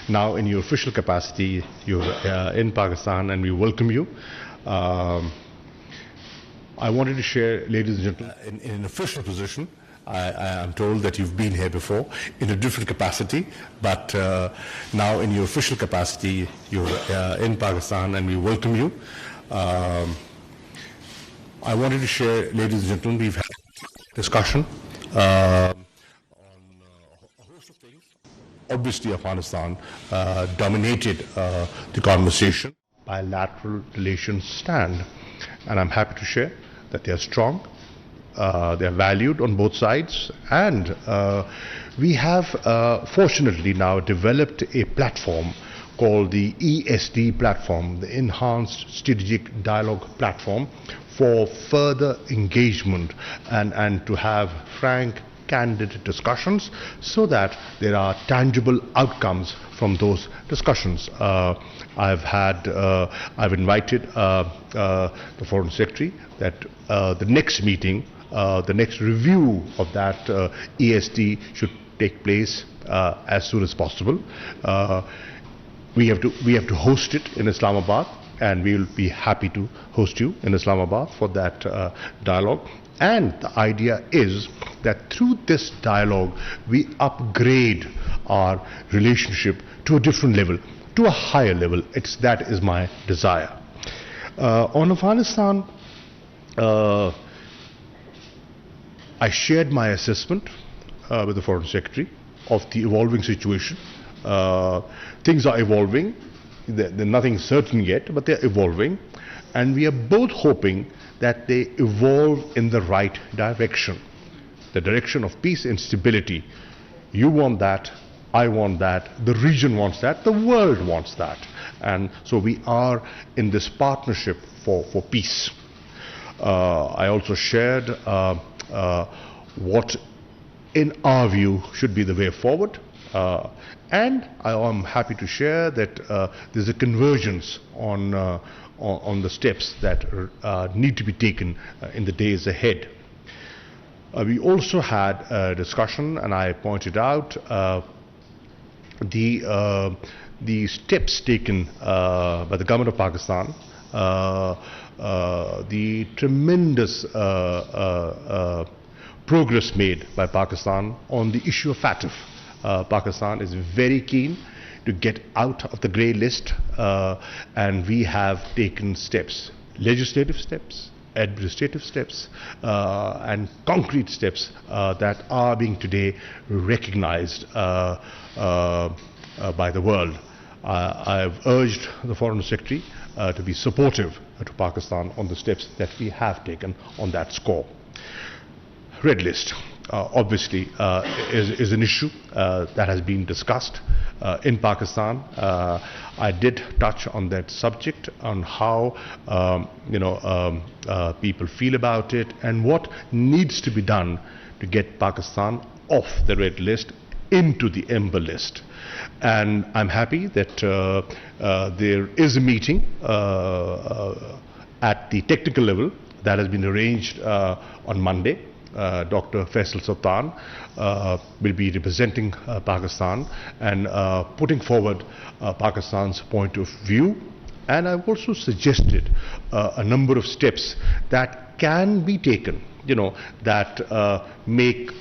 Now in your official capacity, you're in Pakistan and we welcome you. I wanted to share, ladies and gentlemen, in an official position. I am told that you've been here before in a different capacity, but now in your official capacity, you're in Pakistan and we welcome you. I wanted to share, ladies and gentlemen, we've had a discussion on a host of things. Obviously, Afghanistan dominated the conversation. Bilateral relations stand, and I'm happy to share that they are strong. They are valued on both sides, and we have fortunately now developed a platform called the ESD platform, the Enhanced Strategic Dialogue Platform, for further engagement and to have frank, candid discussions so that there are tangible outcomes from those discussions. I've invited the Foreign Secretary that the next meeting, the next review of that ESD should take place as soon as possible. We have to host it in Islamabad, and we will be happy to host you in Islamabad for that dialogue. And the idea is that through this dialogue, we upgrade our relationship to a different level, to a higher level. That is my desire. On Afghanistan, I shared my assessment with the Foreign Secretary of the evolving situation. Things are evolving. They're nothing certain yet, but they're evolving. And we are both hoping that they evolve in the right direction, the direction of peace and stability. You want that, I want that, the region wants that, the world wants that. And so we are in this partnership for peace. I also shared what, in our view, should be the way forward. And I am happy to share that there's a convergence on the steps that need to be taken in the days ahead. We also had a discussion, and I pointed out the steps taken by the government of Pakistan, the tremendous progress made by Pakistan on the issue of FATF. Pakistan is very keen to get out of the grey list, and we have taken steps, legislative steps, administrative steps, and concrete steps that are being today recognized by the world. I have urged the Foreign Secretary to be supportive to Pakistan on the steps that we have taken on that score. Red list. Obviously is an issue that has been discussed in Pakistan. I did touch on that subject, on how people feel about it and what needs to be done to get Pakistan off the red list into the amber list. And I'm happy that there is a meeting at the technical level that has been arranged on Monday. Dr. Faisal Sultan will be representing Pakistan and putting forward Pakistan's point of view. And I've also suggested a number of steps that can be taken, that make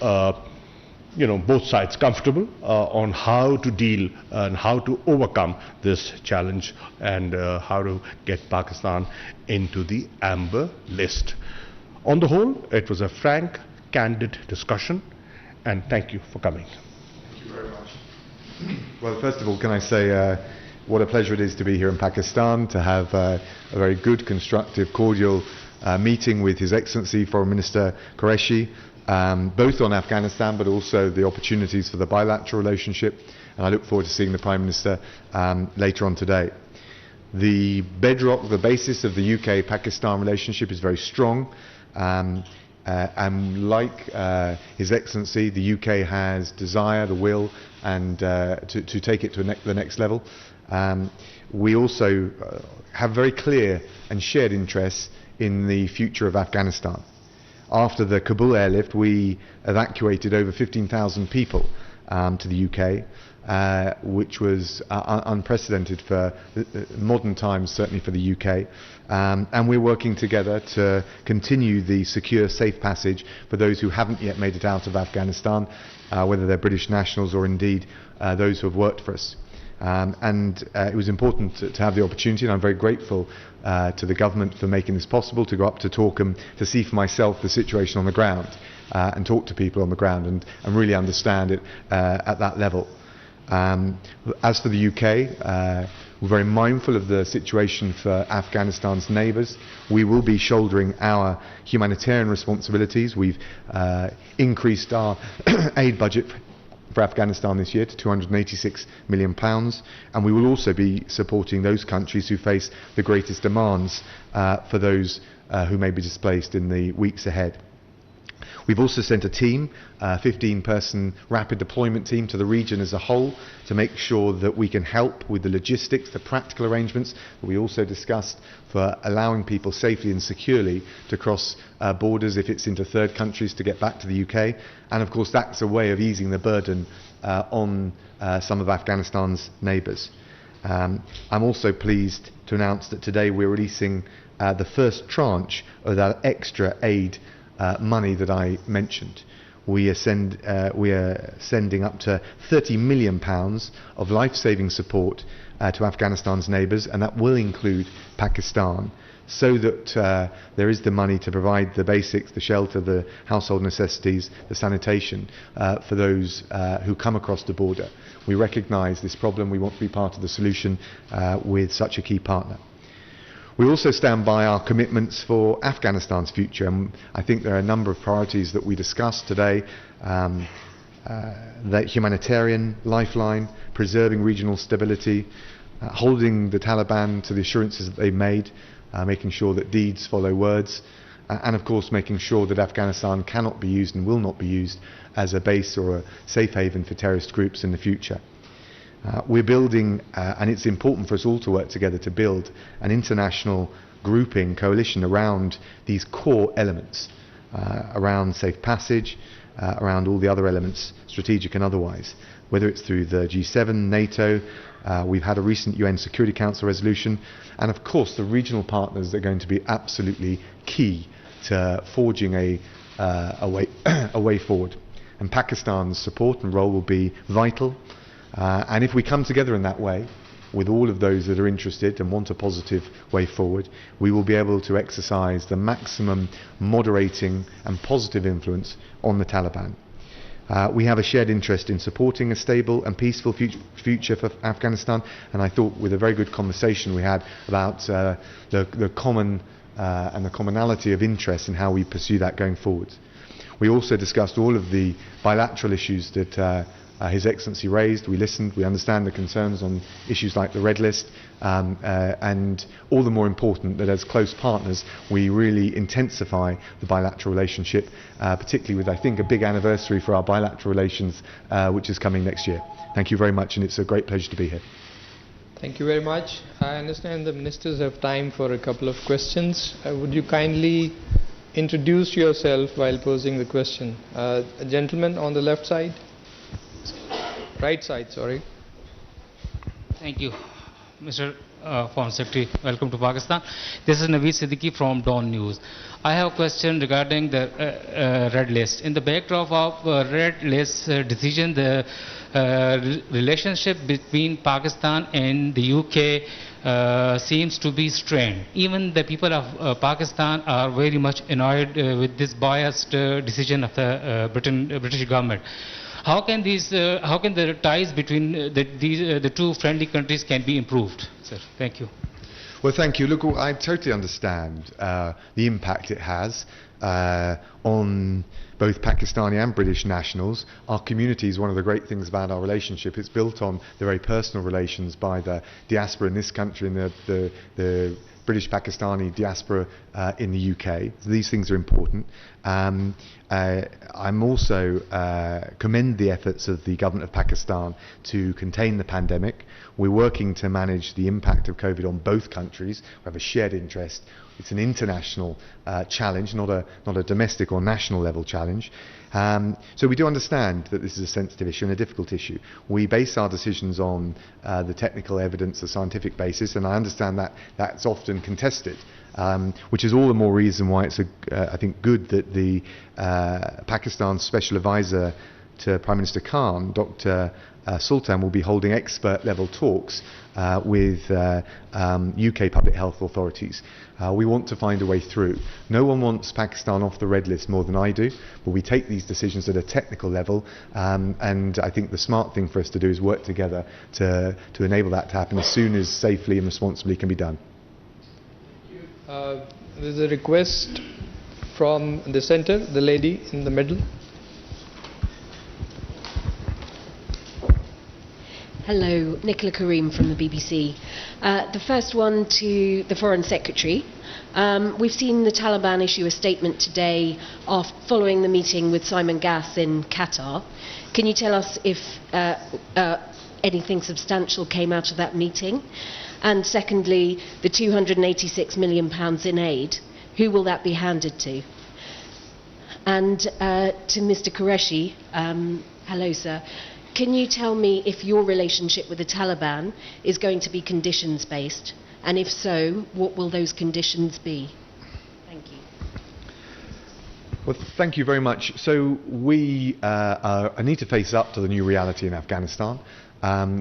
both sides comfortable on how to deal and how to overcome this challenge and how to get Pakistan into the amber list. On the whole, it was a frank, candid discussion, and thank you for coming. Thank you very much. Well, first of all, can I say what a pleasure it is to be here in Pakistan, to have a very good, constructive, cordial meeting with His Excellency Foreign Minister Qureshi, both on Afghanistan but also the opportunities for the bilateral relationship, and I look forward to seeing the Prime Minister later on today. The bedrock, the basis of the UK-Pakistan relationship is very strong. And like His Excellency, the UK has desire, the will, and to take it to the next level. We also have very clear and shared interests in the future of Afghanistan. After the Kabul airlift, we evacuated over 15,000 people to the UK. which was unprecedented for modern times, certainly for the UK. And we're working together to continue the secure, safe passage for those who haven't yet made it out of Afghanistan, whether they're British nationals or indeed those who have worked for us. It was important to have the opportunity, and I'm very grateful to the government for making this possible, to go up to Torkham to see for myself the situation on the ground and talk to people on the ground and really understand it at that level. As for the UK, we're very mindful of the situation for Afghanistan's neighbours. We will be shouldering our humanitarian responsibilities. We've increased our aid budget for Afghanistan this year to £286 million, and we will also be supporting those countries who face the greatest demands for those who may be displaced in the weeks ahead. We've also sent a team, a 15-person rapid deployment team, to the region as a whole to make sure that we can help with the logistics, the practical arrangements that we also discussed for allowing people safely and securely to cross borders if it's into third countries to get back to the UK. And of course that's a way of easing the burden on some of Afghanistan's neighbours. I'm also pleased to announce that today we're releasing the first tranche of that extra aid money that I mentioned. We are sending up to £30 million of life-saving support to Afghanistan's neighbours, and that will include Pakistan, so that there is the money to provide the basics, the shelter, the household necessities, the sanitation for those who come across the border. We recognise this problem. We want to be part of the solution with such a key partner. We also stand by our commitments for Afghanistan's future, and I think there are a number of priorities that we discussed today. The humanitarian lifeline, preserving regional stability, holding the Taliban to the assurances that they've made, making sure that deeds follow words, and of course making sure that Afghanistan cannot be used and will not be used as a base or a safe haven for terrorist groups in the future. We're building, and it's important for us all to work together to build an international grouping, coalition around these core elements, around safe passage, around all the other elements, strategic and otherwise, whether it's through the G7, NATO, we've had a recent UN Security Council resolution, and of course the regional partners are going to be absolutely key to forging a way forward. And Pakistan's support and role will be vital. And if we come together in that way, with all of those that are interested and want a positive way forward, we will be able to exercise the maximum moderating and positive influence on the Taliban. We have a shared interest in supporting a stable and peaceful future for Afghanistan, and I thought with a very good conversation we had about the common and the commonality of interest in how we pursue that going forward. We also discussed all of the bilateral issues that His Excellency raised. We listened, we understand the concerns on issues like the Red List, and all the more important that as close partners we really intensify the bilateral relationship, particularly with, I think, a big anniversary for our bilateral relations which is coming next year. Thank you very much, and it's a great pleasure to be here. Thank you very much. I understand the ministers have time for a couple of questions. Would you kindly introduce yourself while posing the question? A gentleman on the left side. Right side, sorry. Thank you, Mr. Foreign Secretary. Welcome to Pakistan. This is Naveed Siddiqui from Dawn News. I have a question regarding the Red List. In the backdrop of Red List decision, the relationship between Pakistan and the UK seems to be strained. Even the people of Pakistan are very much annoyed with this biased decision of the British government. How can the ties between the two friendly countries can be improved, sir? Thank you. Well, thank you. Look, I totally understand the impact it has on both Pakistani and British nationals. Our community is one of the great things about our relationship. It's built on the very personal relations by the diaspora in this country and the British Pakistani diaspora in the UK. These things are important. I'm also commend the efforts of the government of Pakistan to contain the pandemic. We're working to manage the impact of COVID on both countries. We have a shared interest. It's an international challenge, not a domestic or national level challenge. So we do understand that this is a sensitive issue and a difficult issue. We base our decisions on the technical evidence, the scientific basis, and I understand that that's often contested. Which is all the more reason why it's, I think, good that the Pakistan's Special Advisor to Prime Minister Khan, Dr. Sultan, will be holding expert-level talks with UK public health authorities. We want to find a way through. No one wants Pakistan off the red list more than I do, but we take these decisions at a technical level, and I think the smart thing for us to do is work together to enable that to happen as soon as safely and responsibly can be done. There's a request from the center, the lady in the middle. Hello, Nicola Karim from the BBC. The first one to the Foreign Secretary. We've seen the Taliban issue a statement today following the meeting with Simon Gass in Qatar. Can you tell us if anything substantial came out of that meeting? And secondly, the £286 million in aid, who will that be handed to? And to Mr. Qureshi, hello sir, can you tell me if your relationship with the Taliban is going to be conditions-based? And if so, what will those conditions be? Thank you. Well, thank you very much. So we need to face up to the new reality in Afghanistan.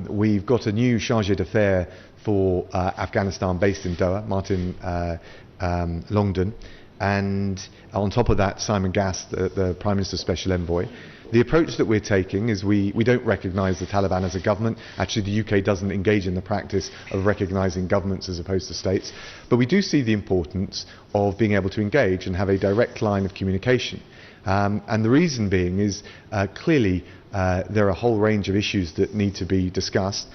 We've got a new chargé d'affaires for Afghanistan based in Doha, Martin Longdon, and on top of that Simon Gass, the Prime Minister's Special Envoy. The approach that we're taking is we don't recognise the Taliban as a government. Actually, the UK doesn't engage in the practice of recognising governments as opposed to states, but we do see the importance of being able to engage and have a direct line of communication. And the reason being is clearly there are a whole range of issues that need to be discussed,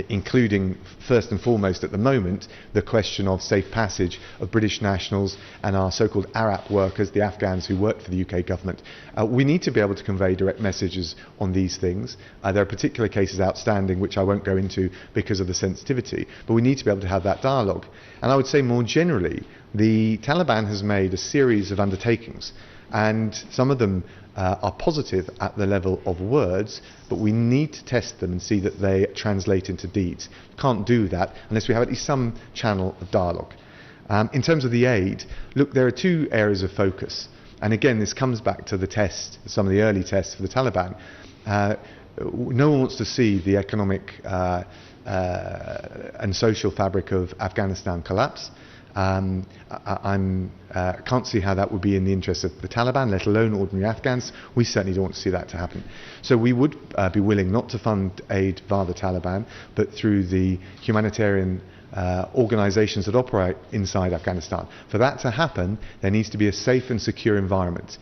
including first and foremost at the moment the question of safe passage of British nationals and our so-called Arab workers, the Afghans who work for the UK government. We need to be able to convey direct messages on these things. There are particular cases outstanding which I won't go into because of the sensitivity, but we need to be able to have that dialogue. And I would say more generally, the Taliban has made a series of undertakings, and some of them are positive at the level of words, but we need to test them and see that they translate into deeds. Can't do that unless we have at least some channel of dialogue. In terms of the aid, look, there are two areas of focus, and again this comes back to the test, some of the early tests for the Taliban. No one wants to see the economic and social fabric of Afghanistan collapse. I can't see how that would be in the interest of the Taliban, let alone ordinary Afghans. We certainly don't want to see that to happen. So we would be willing not to fund aid via the Taliban, but through the humanitarian organisations that operate inside Afghanistan. For that to happen, there needs to be a safe and secure environment.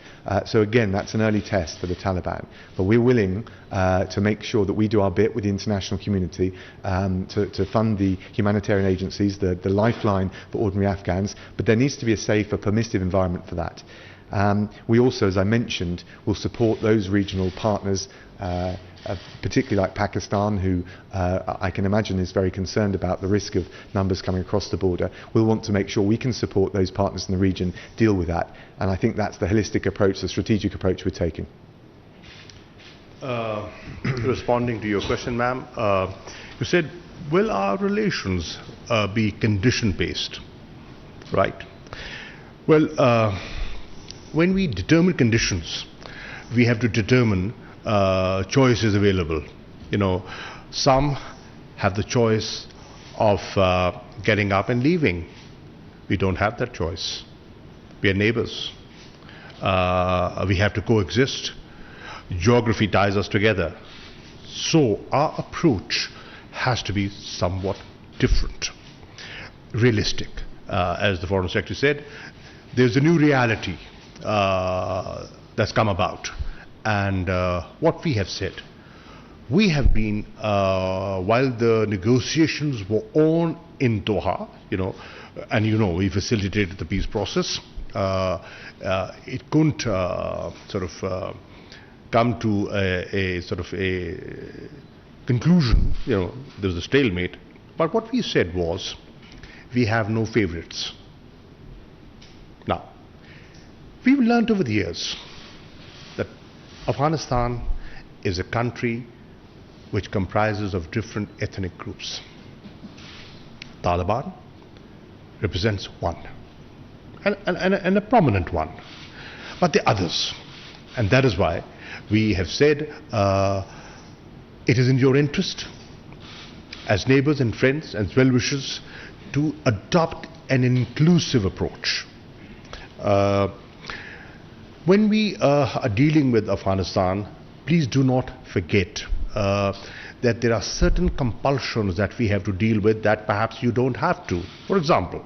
So again, that's an early test for the Taliban. But we're willing to make sure that we do our bit with the international community to fund the humanitarian agencies, the lifeline for ordinary Afghans. But there needs to be a safe, a permissive environment for that. We also, as I mentioned, will support those regional partners, particularly like Pakistan, who I can imagine is very concerned about the risk of numbers coming across the border. We'll want to make sure we can support those partners in the region deal with that. And I think that's the holistic approach, the strategic approach we're taking. Responding to your question, ma'am, you said, will our relations be condition-based, right? Well, when we determine conditions, we have to determine choices available. You know, some have the choice of getting up and leaving. We don't have that choice. We are neighbors. We have to coexist. Geography ties us together. So our approach has to be somewhat different, realistic. As the Foreign Secretary said, there's a new reality that's come about. And what we have said, we have been, while the negotiations were on in Doha, and we facilitated the peace process, it couldn't come to a conclusion. There was a stalemate. But what we said was, we have no favorites. Now, we've learned over the years that Afghanistan is a country which comprises of different ethnic groups. Taliban represents one, and a prominent one, but the others. And that is why we have said it is in your interest as neighbors and friends and well-wishers to adopt an inclusive approach. When we are dealing with Afghanistan, please do not forget that there are certain compulsions that we have to deal with that perhaps you don't have to. For example,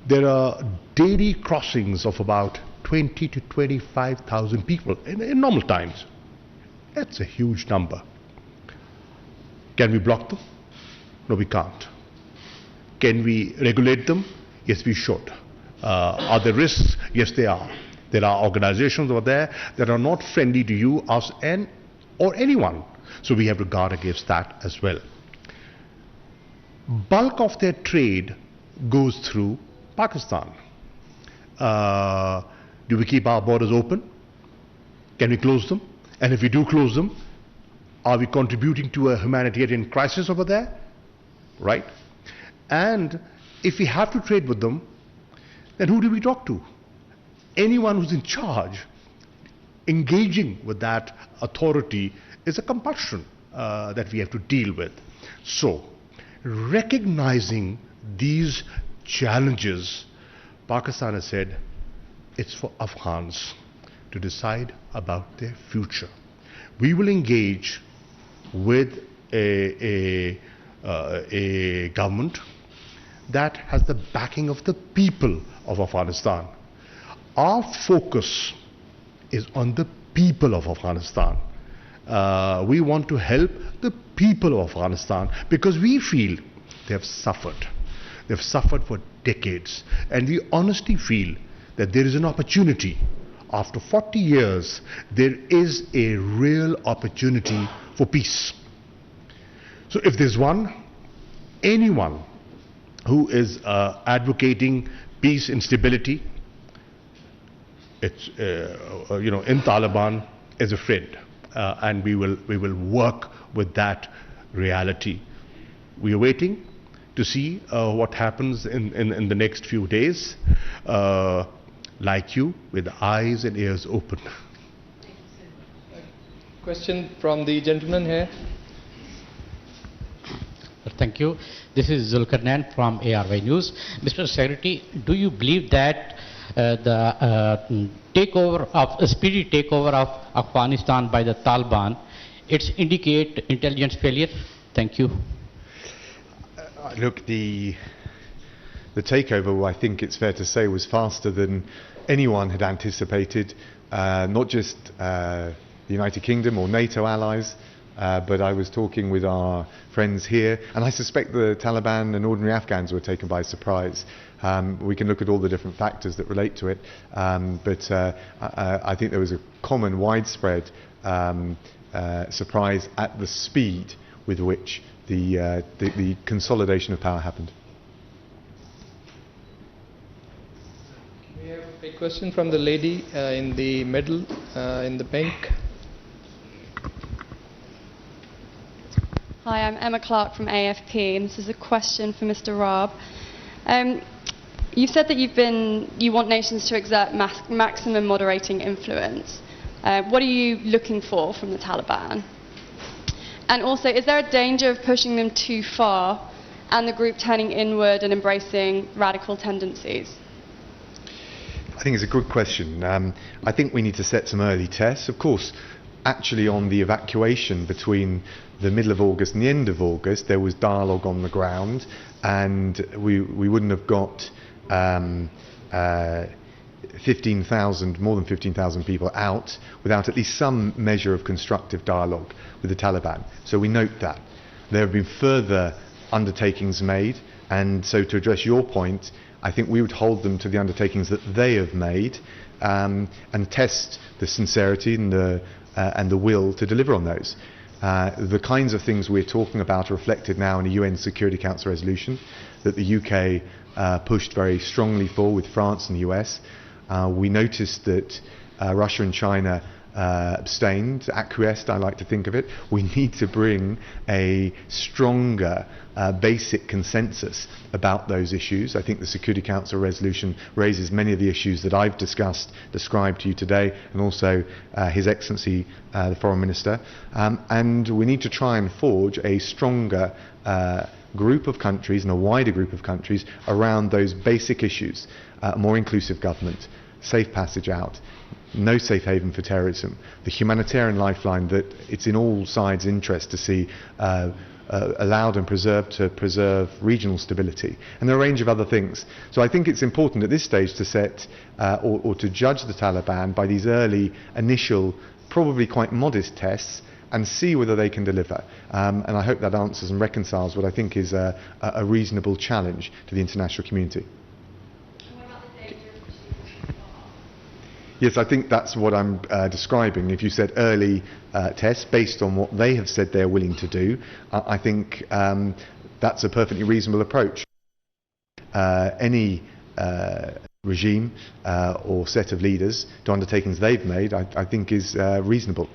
there are daily crossings of about 20 to 25,000 people in normal times. That's a huge number. Can we block them? No, we can't. Can we regulate them? Yes, we should. Are there risks? Yes, there are. There are organizations over there that are not friendly to you, us, or anyone. So we have to guard against that as well. Bulk of their trade goes through Pakistan. Do we keep our borders open? Can we close them? And if we do close them, are we contributing to a humanitarian crisis over there? Right? And if we have to trade with them, then who do we talk to? Anyone who's in charge. Engaging with that authority is a compulsion that we have to deal with. So, recognizing these challenges, Pakistan has said it's for Afghans to decide about their future. We will engage with a government that has the backing of the people of Afghanistan. Our focus is on the people of Afghanistan. We want to help the people of Afghanistan because we feel they have suffered. They've suffered for decades. And we honestly feel that there is an opportunity. After 40 years, there is a real opportunity for peace. So if there's anyone who is advocating peace and stability, it's in Taliban as a friend, and we will work with that reality. We are waiting to see what happens in the next few days, like you, with eyes and ears open. Question from the gentleman here. Thank you. This is Zulkarnain from ARY News. Mr. Secretary, do you believe that the speedy takeover of Afghanistan by the Taliban, it's indicate intelligence failure? Thank you. Look, the takeover, I think it's fair to say, was faster than anyone had anticipated, not just the United Kingdom or NATO allies, but I was talking with our friends here, and I suspect the Taliban and ordinary Afghans were taken by surprise. We can look at all the different factors that relate to it, but I think there was a common, widespread surprise at the speed with which the consolidation of power happened. We have a question from the lady in the middle, in the pink. Hi, I'm Emma Clark from AFP, and this is a question for Mr. Raab. You've said that you want nations to exert maximum moderating influence. What are you looking for from the Taliban? And also, is there a danger of pushing them too far and the group turning inward and embracing radical tendencies? I think it's a good question. I think we need to set some early tests. Of course, actually on the evacuation between the middle of August and the end of August, there was dialogue on the ground, and we wouldn't have got 15,000, more than 15,000 people out without at least some measure of constructive dialogue with the Taliban. So we note that. There have been further undertakings made, and so to address your point, I think we would hold them to the undertakings that they have made, and test the sincerity and the will to deliver on those. The kinds of things we're talking about are reflected now in a UN Security Council resolution that the UK pushed very strongly for with France and the US. We noticed that Russia and China abstained, acquiesced, I like to think of it. We need to bring a stronger basic consensus about those issues. I think the Security Council resolution raises many of the issues that I've described to you today, and also His Excellency the Foreign Minister. And we need to try and forge a stronger group of countries and a wider group of countries around those basic issues. More inclusive government, safe passage out, no safe haven for terrorism, the humanitarian lifeline that it's in all sides' interest to see allowed and preserved to preserve regional stability, and there are a range of other things. So I think it's important at this stage to set or to judge the Taliban by these early, initial, probably quite modest tests, and see whether they can deliver. And I hope that answers and reconciles what I think is a reasonable challenge to the international community. Yes, I think that's what I'm describing. If you said early tests based on what they have said they're willing to do, I think that's a perfectly reasonable approach. Any regime or set of leaders to undertakings they've made, I think is reasonable.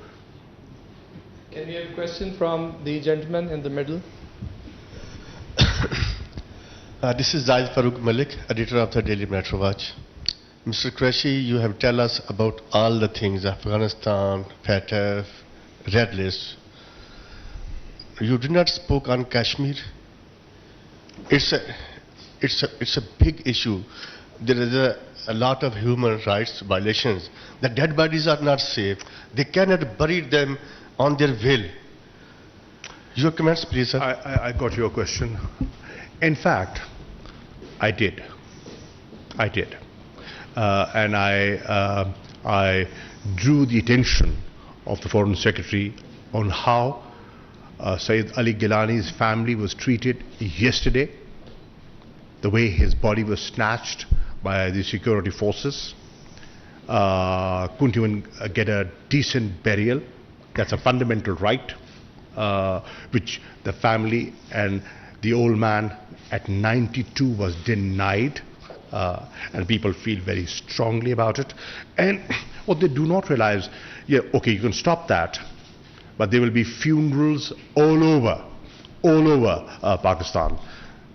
Can we have a question from the gentleman in the middle? This is Zaid Farooq Malik, editor of the Daily Metro Watch. Mr. Qureshi, you have tell us about all the things, Afghanistan, FATF, Red List. You did not spoke on Kashmir. It's a big issue. There is a lot of human rights violations. The dead bodies are not safe. They cannot bury them on their will. Your comments, please, sir. I got your question. In fact, I did. And I drew the attention of the Foreign Secretary on how Sayyid Ali Gilani's family was treated yesterday, the way his body was snatched by the security forces, couldn't even get a decent burial. That's a fundamental right, which the family and the old man at 92 was denied. And people feel very strongly about it. And what they do not realize, yeah, okay, you can stop that, but there will be funerals all over Pakistan.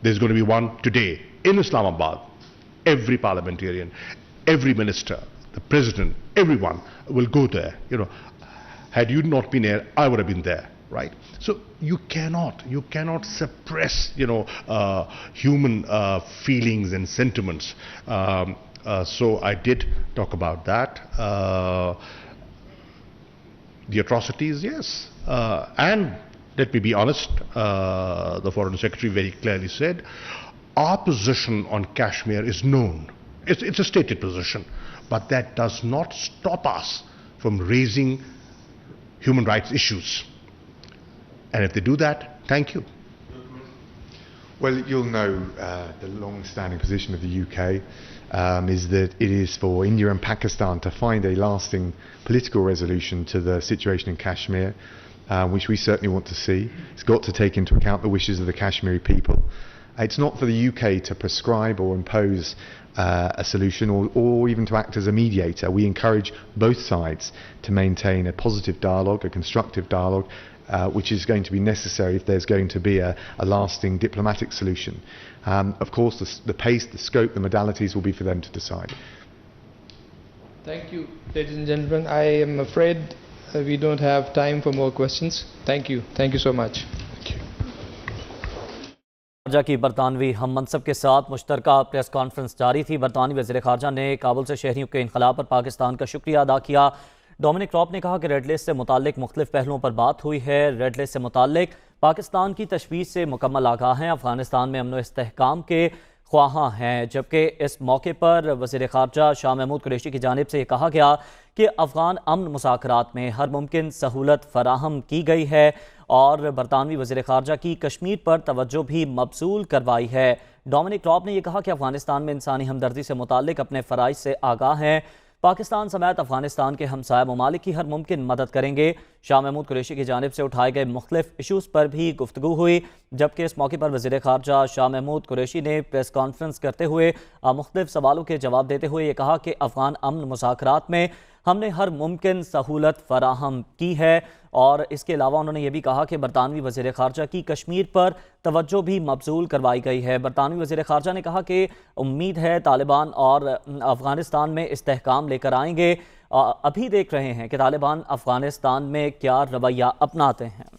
There's going to be one today in Islamabad. Every parliamentarian, every minister, the president, everyone will go there. You know, had you not been there, I would have been there. Right, so you cannot suppress, human feelings and sentiments. So I did talk about that. The atrocities, yes, and let me be honest. The Foreign Secretary very clearly said, our position on Kashmir is known. It's a stated position, but that does not stop us from raising human rights issues. And if they do that, thank you. Well, you'll know the long-standing position of the UK is that it is for India and Pakistan to find a lasting political resolution to the situation in Kashmir, which we certainly want to see. It's got to take into account the wishes of the Kashmiri people. It's not for the UK to prescribe or impose a solution or even to act as a mediator. We encourage both sides to maintain a positive dialogue, a constructive dialogue, which is going to be necessary if there's going to be a lasting diplomatic solution. Of course, the pace, the scope, the modalities will be for them to decide. Thank you, ladies and gentlemen. I am afraid we don't have time for more questions. Thank you. Thank you so much. खारजा की बरतानवी हम मनसब के साथ मुश्तरका press conference जारी थी। बरतानवी वज़ीर ख़ारजा ने काबुल से शहरियों के इनखला पर पाकिस्तान का शुक्रिया अदा किया। डोमिनिक रॉब ने कहा कि रेड लिस्ट से मुताल्लिक मुख्तलिफ पहलुओं पर बात हुई है। रेड लिस्ट से मुताल्लिक पाकिस्तान की तशवीश से मुकम्मल आगाह हैं, अफगानिस्तान में अमन व इस्तेहकाम के ख्वाहां हैं। जबकि इस मौके पर वज़ीर ख़ारजा शाह महमूद कुरैशी की जानिब से ये कहा गया कि अफ़गान अमन मुज़ाकरात में हर मुमकिन सहूलत फ़राहम की गई है और बरतानवी वज़ीर ख़ारजा की कश्मीर पर तवज्जो भी मबसूल करवाई है। डोमिनिक रॉब ने यह कहा कि अफ़गानिस्तान में इंसानी हमदर्दी से मुताल्लिक अपने फ़राइज़ से आगाह हैं। पाकिस्तान समेत अफगानिस्तान के हमसाया ममालिक की हर मुमकिन मदद करेंगे। शाह महमूद कुरैशी की जानिब से उठाए गए मुख्तलिफ इशूज़ पर भी गुफ्तगू हुई। जबकि इस मौके पर वज़ीर ख़ारजा शाह महमूद कुरैशी ने प्रेस कॉन्फ्रेंस करते हुए मुख्तलिफ सवालों के जवाब देते हुए ये कहा कि अफ़गान अमन मुज़ाकरात में ہم نے ہر ممکن سہولت فراہم کی ہے، اور اس کے علاوہ انہوں نے یہ بھی کہا کہ برطانوی وزیر خارجہ کی کشمیر پر توجہ بھی مبذول کروائی گئی ہے۔ برطانوی وزیر خارجہ نے کہا کہ امید ہے طالبان اور افغانستان میں استحکام لے کر آئیں گے۔ ابھی دیکھ رہے ہیں کہ طالبان افغانستان میں کیا رویہ اپناتے ہیں۔